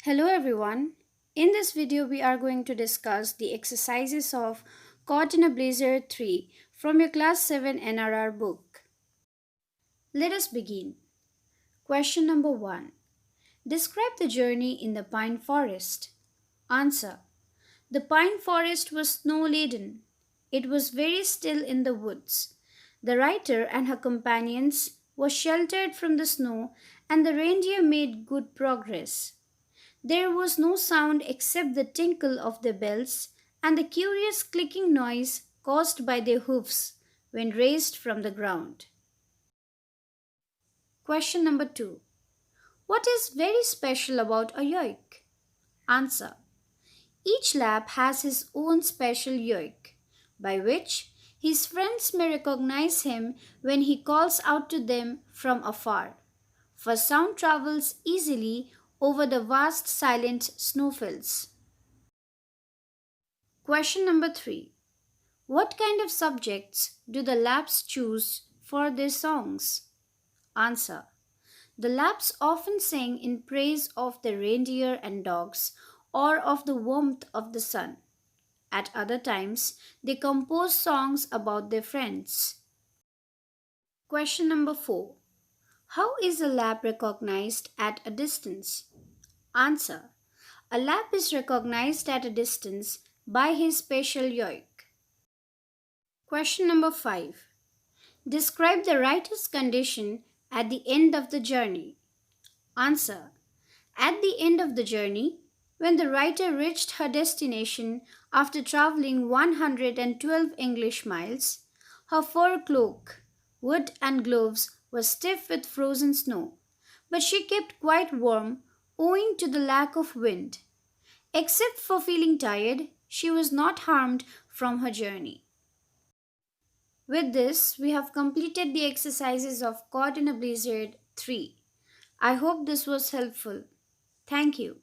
Hello everyone. In this video we are going to discuss the exercises of Caught in a Blizzard 3 from your class 7 NRR book. Let us begin. Question number 1. Describe the journey in the pine forest. Answer. The pine forest was snow-laden. It was very still in the woods. The writer and her companions were sheltered from the snow and the reindeer made good progress. There was no sound except the tinkle of their bells and the curious clicking noise caused by their hoofs when raised from the ground. Question number 2. What is very special about a yoik? Answer. Each lap has his own special yoik, by which his friends may recognize him when he calls out to them from afar. For sound travels easily over the vast silent snowfields. Question number 3. What kind of subjects do the laps choose for their songs? Answer. The laps often sing in praise of the reindeer and dogs or of the warmth of the sun. At other times, they compose songs about their friends. Question number 4. How is a lap recognized at a distance? Answer. A lap is recognized at a distance by his special yoik. Question number 5. Describe the writer's condition at the end of the journey. Answer. At the end of the journey, when the writer reached her destination after traveling 112 English miles, her fur cloak, wood and gloves were stiff with frozen snow, but she kept quite warm owing to the lack of wind. Except for feeling tired, she was not harmed from her journey. With this, we have completed the exercises of Caught in a Blizzard 3. I hope this was helpful. Thank you.